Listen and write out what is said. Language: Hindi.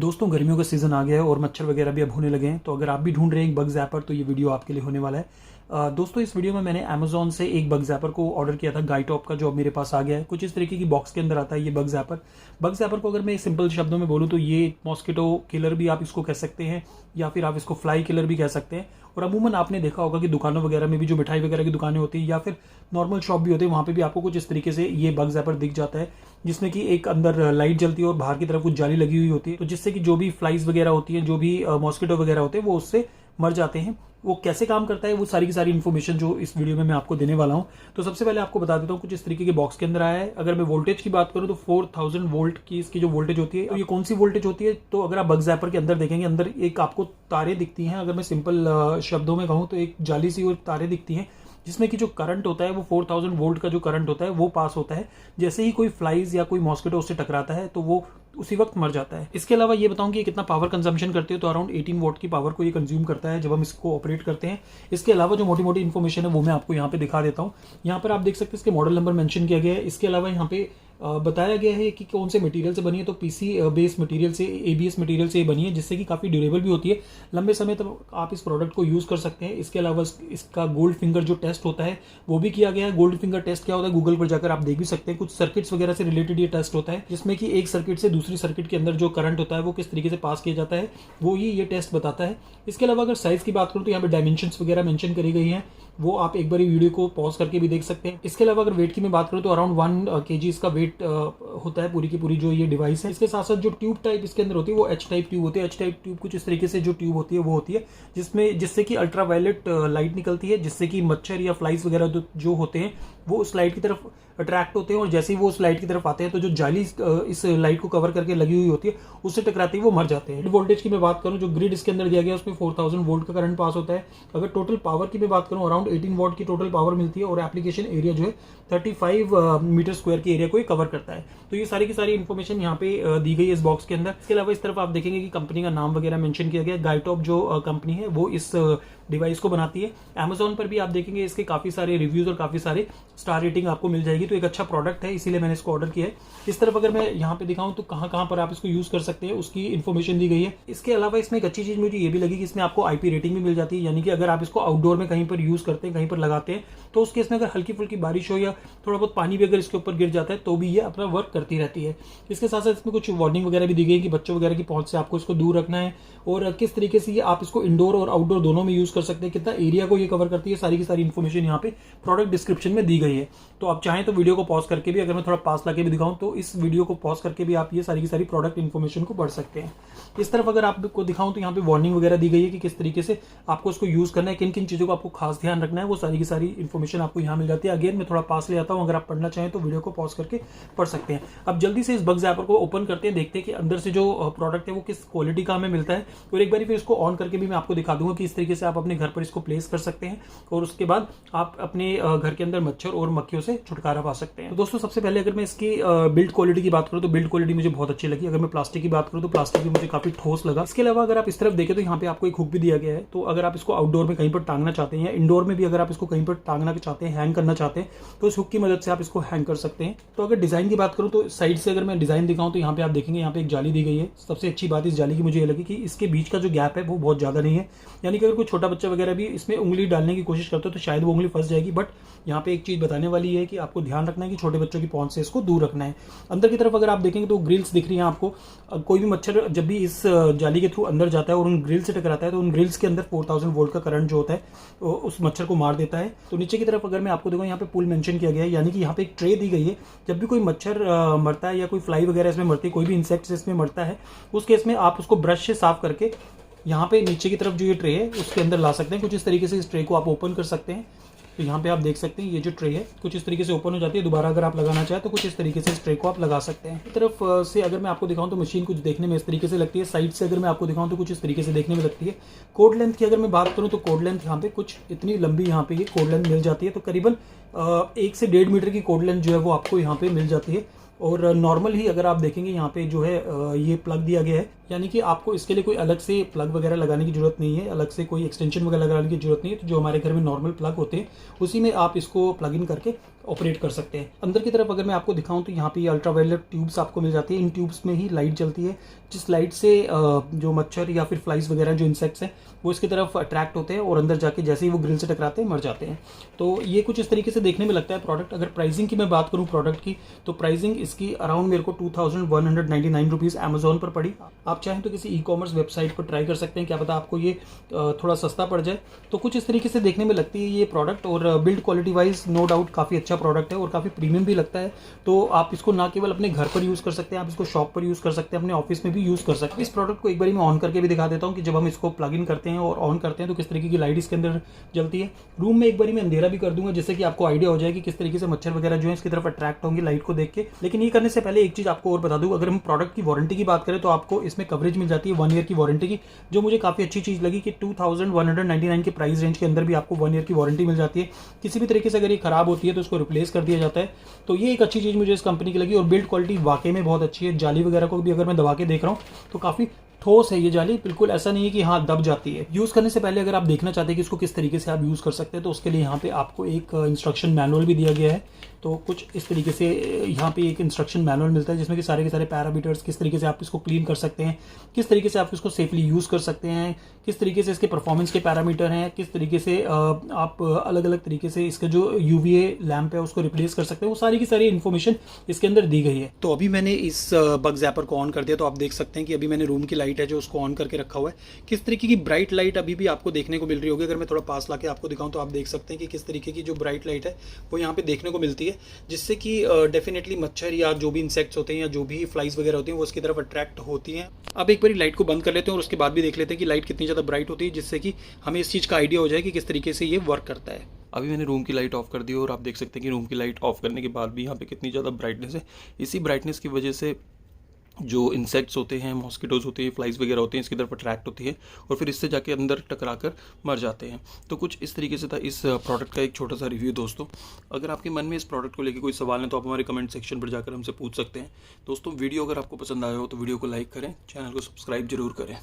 दोस्तों गर्मियों का सीज़न आ गया है और मच्छर वगैरह भी अब होने लगे हैं। तो अगर आप भी ढूंढ रहे हैं एक बग ज़ैपर तो ये वीडियो आपके लिए होने वाला है। दोस्तों इस वीडियो में मैंने अमेजोन से एक बग ज़ैपर को ऑर्डर किया था, गाइटॉप का, जो अब मेरे पास आ गया है। कुछ इस तरीके की बॉक्स के अंदर आता है ये बग ज़ैपर। बग ज़ैपर को अगर मैं सिंपल शब्दों में बोलूँ तो ये मॉस्किटो किलर भी आप इसको कह सकते हैं, या फिर आप इसको फ्लाई किलर भी कह सकते हैं। और अमूमन आपने देखा होगा कि दुकानों वगैरह में भी जो मिठाई वगैरह की दुकानें होती है या फिर नॉर्मल शॉप भी होती है, वहाँ पे भी आपको कुछ इस तरीके से ये बग ज़ैपर दिख जाता है, जिसमें कि एक अंदर लाइट जलती है और बाहर की तरफ कुछ जाली लगी हुई होती है, तो जिससे कि जो भी फ्लाइज वगैरह होती है, जो भी मॉस्किटो वगैरह होते हैं, वो उससे मर जाते हैं। वो कैसे काम करता है वो सारी की सारी इन्फॉर्मेशन जो इस वीडियो में मैं आपको देने वाला हूं। तो सबसे पहले आपको बता देता हूं कुछ इस तरीके के बॉक्स के अंदर आया है। अगर मैं वोल्टेज की बात करूं तो 4000 वोल्ट की इसकी जो वोल्टेज होती है। तो ये कौन सी वोल्टेज होती है, तो अगर आप बग ज़ैपर के अंदर देखेंगे, अंदर एक आपको तारे दिखती हैं। अगर मैं सिंपल शब्दों में कहूँ तो एक जाली सी और तारे दिखती हैं, जिसमें कि जो करंट होता है वो 4000 वोल्ट का जो करंट होता है वो पास होता है। जैसे ही कोई फ्लाइज या कोई मॉस्किटो उससे टकराता है तो वो उसी वक्त मर जाता है। इसके अलावा ये बताऊं कि ये कितना पावर कंजम्पशन करते हैं, तो अराउंड 18 वॉट की पावर को ये कंज्यूम करता है जब हम इसको ऑपरेट करते हैं। इसके अलावा जो मोटी मोटी इन्फॉर्मेशन है वो मैं आपको यहाँ पे दिखा देता हूँ। यहाँ पर आप देख सकते हैं इसके मॉडल नंबर मेंशन किया गया है। इसके अलावा यहाँ पे बताया गया है कि कौन से मटेरियल से बनी है, तो पीसी बेस मटेरियल से, एबीएस मटेरियल से बनी है, जिससे कि काफ़ी ड्यूरेबल भी होती है। लंबे समय तक आप इस प्रोडक्ट को यूज़ कर सकते हैं। इसके अलावा इसका गोल्ड फिंगर जो टेस्ट होता है वो भी किया गया है। गोल्ड फिंगर टेस्ट क्या होता है गूगल पर जाकर आप देख भी सकते हैं। कुछ सर्किट्स वगैरह से रिलेटेड ये टेस्ट होता है, जिसमें कि एक सर्किट से दूसरी सर्किट के अंदर जो करंट होता है वो किस तरीके से पास किया जाता है, वो ही ये टेस्ट बताता है। इसके अलावा अगर साइज की बात करूँ तो यहाँ पे डायमेंशंस वगैरह मेंशन करी गई हैं, वो आप एक बार वीडियो को पॉज करके भी देख सकते हैं। इसके अलावा अगर वेट की मैं बात करूँ तो अराउंड 1 kg इसका वेट होता है पूरी की पूरी जो ये डिवाइस है। इसके साथ साथ जो ट्यूब टाइप इसके अंदर होती है वो एच टाइप ट्यूब होती है। एच टाइप ट्यूब कुछ इस तरीके से जो ट्यूब होती है वो होती है जिससे कि अल्ट्रावायलेट लाइट निकलती है, जिससे कि मच्छर या फ्लाइज वगैरह जो होते हैं वो उस लाइट की तरफ अट्रैक्ट होते हैं, और जैसे ही वो उस लाइट की तरफ आते हैं तो जो जाली इस लाइट को कवर करके लगी हुई होती है उससे टकराते ही वो मर जाते हैं। वोल्टेज की मैं बात करूं, जो ग्रिड इसके अंदर दिया गया है उसमें 4000 वोल्ट का करंट पास होता है। अगर टोटल पावर की मैं बात करूं अराउंड 18 वॉट की टोटल पावर मिलती है, और एप्लीकेशन एरिया जो है 35 मीटर स्क्वायर के एरिया को कवर करता है। तो ये सारी की सारी इन्फॉर्मेशन यहाँ पे दी गई है इस बॉक्स के अंदर। इसके अलावा इस तरफ आप देखेंगे कि कंपनी का नाम वगैरह मेंशन किया गया है। गाइटॉप जो कंपनी है वो इस डिवाइस को बनाती है। अमेजोन पर भी आप देखेंगे इसके काफी सारे रिव्यूज और काफी सारे स्टार रेटिंग आपको मिल जाएगी। तो एक अच्छा प्रोडक्ट है, इसीलिए मैंने इसको ऑर्डर किया है। इस तरफ अगर मैं यहाँ पे दिखाऊं तो कहाँ कहाँ पर आप इसको यूज कर सकते हैं उसकी इन्फॉर्मेशन दी गई है। इसके अलावा इसमें एक अच्छी चीज मुझे ये भी लगी कि इसमें आपको आईपी रेटिंग भी मिल जाती है, यानी कि अगर आप इसको आउटडोर में कहीं पर यूज करते हैं, कहीं पर लगाते हैं, तो उस केस में अगर हल्की फुल्की बारिश हो या थोड़ा बहुत पानी भी अगर इसके ऊपर गिर जाता है तो भी ये अपना वर्क करती रहती है। इसके साथ साथ इसमें कुछ वार्निंग वगैरह भी दी गई है कि बच्चों वगैरह की पहुंच से आपको इसको दूर रखना है, और किस तरीके से ये आप इसको इंडोर और आउटडोर दोनों में यूज कर सकते हैं, कितना एरिया को ये कवर करती है, सारी की सारी इन्फॉर्मेशन यहाँ पे प्रोडक्ट डिस्क्रिप्शन में दी गई है। तो आप चाहें तो वीडियो को पॉज करके भी, अगर मैं थोड़ा पास लाके भी दिखाऊं तो इस वीडियो को पॉज करके भी आप ये सारी की सारी प्रोडक्ट इन्फॉर्मेशन को पढ़ सकते हैं। इस तरफ अगर आपको दिखाऊं तो यहाँ पे वार्निंग वगैरह दी गई है कि किस तरीके से आपको इसको यूज करना है, किन किन चीजों को आपको खास ध्यान रखना है, वो सारी की सारी इन्फॉर्मेशन आपको यहाँ मिल जाती है। अगेन मैं थोड़ा पास ले आता हूँ, अगर आप पढ़ना चाहें तो वीडियो को पॉज करके पढ़ सकते हैं। अब जल्दी से इस बग ज़ैपर को ओपन करते हैं, देखते हैं कि अंदर से जो प्रोडक्ट है वो किस क्वालिटी का हमें मिलता है। और एक बार फिर इसको ऑन करके भी मैं आपको दिखा दूंगा कि इस तरीके से आप अपने घर पर इसको प्लेस कर सकते हैं, और उसके बाद आप अपने घर के अंदर मच्छर और मक्खियों से छुटकारा पा सकते हैं। तो दोस्तों सबसे पहले अगर मैं इसकी बिल्ड क्वालिटी की बात करूं तो बिल्ड क्वालिटी मुझे बहुत अच्छी लगी। अगर मैं प्लास्टिक की बात करूं तो प्लास्टिक भी मुझे काफी ठोस लगा। इसके अलावा अगर आप इस तरफ देखें तो यहाँ पे आपको एक हुक भी दिया गया है, तो अगर आप इसको आउटडोर में कहीं पर टांगना चाहते हैं या इंडोर में भी अगर आप इसको कहीं पर टांगना चाहते हैं, हैंग करना चाहते हैं, तो इस हुक की मदद से आप इसको हैंग कर सकते हैं। तो अगर डिजाइन की बात करूं तो साइड से अगर मैं डिजाइन दिखाऊं तो यहाँ पे आप देखेंगे यहाँ पे एक जाली दी गई है। सबसे अच्छी बात इस जाली की मुझे ये लगी कि इसके बीच का जो गैप है वो बहुत ज्यादा नहीं है, यानी कि अगर कोई छोटा बच्चा वगैरह भी इसमें उंगली डालने की कोशिश करता है तो शायद वो उंगली फंस जाएगी। बट यहाँ पे एक चीज बताने वाली है कि आपको ध्यान रखना है कि छोटे बच्चों की पहुंच से इसको दूर रखना है। अंदर की तरफ अगर आप देखेंगे तो ग्रिल्स दिख रही हैं आपको। कोई भी मच्छर जब भी इस जाली के थ्रू अंदर जाता है और उन ग्रिल से टकराता है तो उन ग्रिल्स के अंदर 4000 वोल्ट का करंट जो होता है उस मच्छर को मार देता है। तो नीचे की तरफ अगर मैं आपको देखूँ यहाँ पे पुल मेंशन किया गया है, यानी कि यहाँ पे एक ट्रे दी गई है। जब भी कोई मच्छर मरता है या कोई फ्लाई वगैरह इसमें मरती है, कोई भी इंसेक्ट इसमें मरता है, उस केस में आप उसको ब्रश से साफ करके यहाँ पे नीचे की तरफ जो ये ट्रे है उसके अंदर ला सकते हैं। कुछ इस तरीके से इस ट्रे को आप ओपन कर सकते हैं। तो यहाँ पे आप देख सकते हैं ये जो ट्रे है कुछ इस तरीके से ओपन हो जाती है। दोबारा अगर आप लगाना चाहें तो कुछ इस तरीके से इस ट्रे को आप लगा सकते हैं। इस तरफ से अगर मैं आपको दिखाऊं तो मशीन कुछ देखने में इस तरीके से लगती है। साइड से अगर मैं आपको दिखाऊं तो कुछ इस तरीके से देखने में लगती है। कोड लेंथ की अगर मैं बात करूं तो कोड लेंथ यहाँ पे कुछ इतनी लंबी यहाँ पे ये कोड लेंथ मिल जाती है। तो करीबन 1 से 1.5 मीटर की कोड लेंथ जो है वो आपको यहाँ पे मिल जाती है। और नॉर्मल ही अगर आप देखेंगे यहाँ पे जो है ये प्लग दिया गया है, यानी कि आपको इसके लिए कोई अलग से प्लग वगैरह लगाने की जरूरत नहीं है, अलग से कोई एक्सटेंशन वगैरह लगाने की जरूरत नहीं है। तो जो हमारे घर में नॉर्मल प्लग होते हैं उसी में आप इसको प्लग इन करके ऑपरेट कर सकते हैं। अंदर की तरफ अगर मैं आपको दिखाऊं तो यहाँ पे अल्ट्रावायलेट ट्यूब्स आपको मिल जाती है। इन ट्यूब्स में ही लाइट जलती है, जिस लाइट से जो मच्छर या फिर फ्लाइज वगैरह जो इंसेक्ट्स हैं वो इसकी तरफ अट्रैक्ट होते हैं और अंदर जाके जैसे ही वो ग्रिल से टकराते हैं मर जाते हैं। तो ये कुछ इस तरीके से देखने में लगता है प्रोडक्ट। अगर प्राइसिंग की मैं बात करूँ प्रोडक्ट की, तो प्राइसिंग इसकी अराउंड मेरे को 2199 रुपीज़ अमेजोन पर पड़ी। आप चाहें तो किसी ई कॉमर्स वेबसाइट पर ट्राई कर सकते हैं, क्या पता आपको ये थोड़ा सस्ता पड़ जाए। तो कुछ इस तरीके से देखने में लगती है ये प्रोडक्ट, और build quality wise no doubt काफ़ी अच्छा प्रोडक्ट है और काफ़ी प्रीमियम भी लगता है। तो आप इसको ना केवल अपने घर पर यूज़ कर सकते हैं, आप इसको शॉप पर यूज़ कर सकते हैं, अपने ऑफिस में भी यूज़ कर सकते हैं। इस प्रोडक्ट को एक बार मैं ऑन करके भी दिखा देता हूँ कि जब हम इसको प्लग इन करते हैं और ऑन करते हैं तो किस तरीके की लाइट इसके अंदर जलती है। रूम में एक बार मैं अंधेरा भी कर दूंगा जिससे कि आपको आइडिया हो जाए कि किस तरीके से मच्छर वगैरह जो है इसकी तरफ अट्रैक्ट होंगे लाइट को देख के। लेकिन ये करने से पहले एक चीज़ आपको और बता दूँ, अगर हम प्रोडक्ट की वारंटी की बात करें तो आपको इसमें कवरेज मिल जाती है 1 ईयर की वारंटी की, जो मुझे काफ़ी अच्छी चीज़ लगी कि 2199 के प्राइस रेंज के अंदर भी आपको 1 ईयर की वारंटी मिल जाती है। किसी भी तरीके से अगर ये खराब होती है तो उसको रिप्लेस कर दिया जाता है। तो ये एक अच्छी चीज़ मुझे इस कंपनी की लगी, और बिल्ड क्वालिटी वाकई में बहुत अच्छी है। जाली वगैरह को भी अगर मैं दबा के देख रहा हूँ तो काफ़ी ठोस है ये जाली, बिल्कुल ऐसा नहीं है कि हाँ दब जाती है। यूज़ करने से पहले अगर आप देखना चाहते हैं कि इसको किस तरीके से आप यूज़ कर सकते हैं तो उसके लिए यहाँ पे आपको एक इंस्ट्रक्शन मैनुअल भी दिया गया है। तो कुछ इस तरीके से यहाँ पे एक इंस्ट्रक्शन मैनुअल मिलता है जिसमें कि सारे के सारे पैरामीटर्स, किस तरीके से आप इसको क्लीन कर सकते हैं, किस तरीके से आप इसको सेफली यूज़ कर सकते हैं, किस तरीके से इसके परफॉर्मेंस के पैरामीटर हैं, किस तरीके से आप अलग अलग तरीके से इसका जो UVA लैम्प है उसको रिप्लेस कर सकते हैं, वो सारी की सारी इन्फॉर्मेशन इसके अंदर दी गई है। तो अभी मैंने इस बग ज़ैपर को ऑन कर दिया, तो आप देख सकते हैं कि अभी मैंने रूम की लाइट है जो उसको ऑन करके रखा हुआ है। किस तरीके की ब्राइट लाइट अभी भी आपको देखने को मिल रही होगी। अगर मैं थोड़ा पास लाके आपको दिखाऊं तो आप देख सकते हैं कि किस तरीके की जो ब्राइट लाइट है वो यहाँ पे देखने को मिलती है, जिससे कि डेफिनेटली मच्छर या जो भी इंसेक्ट्स होते हैं या जो भी फ्लाइज वगैरह होती हैं वो उसकी तरफ अट्रैक्ट होती हैं। अब एक बार लाइट को बंद कर लेते हैं और उसके बाद भी देख लेते हैं कि लाइट कितनी ज़्यादा ब्राइट होती है, जिससे कि हमें इस चीज़ का आइडिया हो जाए कि किस तरीके से ये वर्क करता है। अभी मैंने रूम की लाइट ऑफ कर दी और आप देख सकते हैं कि रूम की लाइट ऑफ करने के बाद भी यहाँ पे कितनी ज़्यादा ब्राइटनेस है। इसी ब्राइटनेस की वजह से जो इंसेक्ट्स होते हैं, मॉस्किटोज़ होते हैं, फ्लाइज वगैरह होते हैं, इसकी तरफ अट्रैक्ट होती है और फिर इससे जाके अंदर टकरा कर मर जाते हैं। तो कुछ इस तरीके से था इस प्रोडक्ट का एक छोटा सा रिव्यू। दोस्तों अगर आपके मन में इस प्रोडक्ट को लेकर कोई सवाल है तो आप हमारे कमेंट सेक्शन पर जाकर हमसे पूछ सकते हैं। दोस्तों वीडियो अगर आपको पसंद आया हो तो वीडियो को लाइक करें, चैनल को सब्सक्राइब जरूर करें।